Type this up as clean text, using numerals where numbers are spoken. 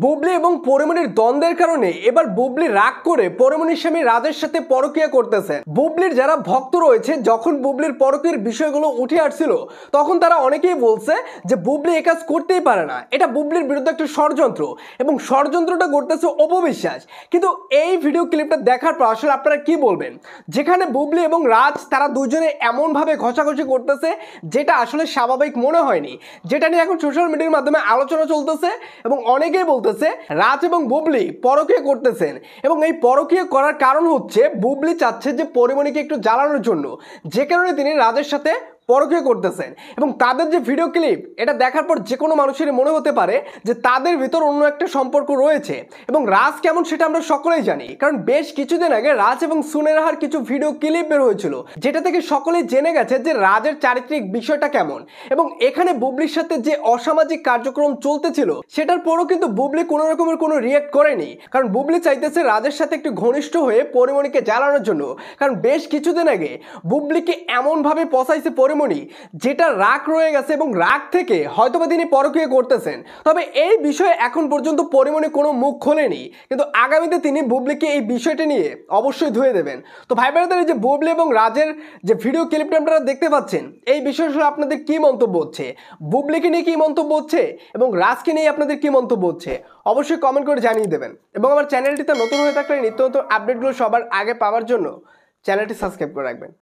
বুবলি এবং পরিমণির দ্বন্দ্বের কারণে এবার বুবলি রাগ করে পরিমণির স্বামী রাজের সাথে পরকীয়া করতেছে। বুবলির যারা ভক্ত রয়েছে, যখন বুবলির পরকীয়ার বিষয়গুলো উঠে আসছিল তখন তারা অনেকেই বলছে যে বুবলি এ কাজ করতেই পারে না, এটা বুবলির বিরুদ্ধে একটা ষড়যন্ত্র এবং ষড়যন্ত্রটা করতেছে অপবিশ্বাস। কিন্তু এই ভিডিও ক্লিপটা দেখার পর আসলে আপনারা কি বলবেন, যেখানে বুবলি এবং রাজ তারা দুজনে এমনভাবে ঘষাঘষি করতেছে যেটা আসলে স্বাভাবিক মনে হয়নি, যেটা নিয়ে এখন সোশ্যাল মিডিয়ার মাধ্যমে আলোচনা চলতেছে এবং অনেকেই বলতেছে রাজ এবং বুবলি পরকীয়া করতেছেন এবং এই পরকীয়া করার কারণ হচ্ছে বুবলি চাচ্ছে যে পরিমণিকে একটু জ্বালানোর জন্য, যে কারণে তিনি রাজের সাথে পরকীয়া করতেছেন। এবং তাদের যে ভিডিও ক্লিপ এটা দেখার পর যে কোনো মানুষেরই মনে হতে পারে যে তাদের ভিতর অন্য একটা সম্পর্ক রয়েছে এবং রাজ কেমন সেটা আমরা সকলেই জানি, কারণ বেশ কিছুদিন আগে রাজ এবং সুনেরাহার কিছু ভিডিও ক্লিপ বের হয়েছিল যেটা থেকে সকলেই জেনে গেছে যে রাজের চারিত্রিক বিষয়টা কেমন। এবং এখানে বুবলির সাথে যে অসামাজিক কার্যক্রম চলতেছিল সেটার পরও কিন্তু বুবলি কোনো রকমের কোনো রিয়েক্ট করেনি, কারণ বুবলি চাইতেছে রাজের সাথে একটু ঘনিষ্ঠ হয়ে পরিমণিকে জ্বালানোর জন্য। কারণ বেশ কিছুদিন আগে বুবলিকে এমনভাবে পচাইছে পরিমণি যেটা রাগ রয়ে গেছে এবং রাগ থেকে হয়তোবা তিনি পরকীয়া করতেছেন। তবে এই বিষয়ে এখন পর্যন্ত পরিমণি কোনো মুখ খোলেনি, কিন্তু আগামীতে তিনি বুবলিকে এই বিষয়টা নিয়ে অবশ্যই ধুয়ে দেবেন। তো ভাই বোনেদের, যে বুবলি এবং রাজের যে ভিডিও ক্লিপটা আপনারা দেখতে পাচ্ছেন, এই বিষয়ে আপনাদের কি মন্তব্য হচ্ছে? বুবলিকে নিয়ে কি মন্তব্য হচ্ছে এবং রাজকে নিয়ে আপনাদের কি মন্তব্য হচ্ছে অবশ্যই কমেন্ট করে জানিয়ে দেবেন। এবং আমার চ্যানেলটিতে নতুন হয়ে থাকলে নিত্য নতুন আপডেটগুলো সবার আগে পাওয়ার জন্য চ্যানেলটি সাবস্ক্রাইব করে রাখবেন।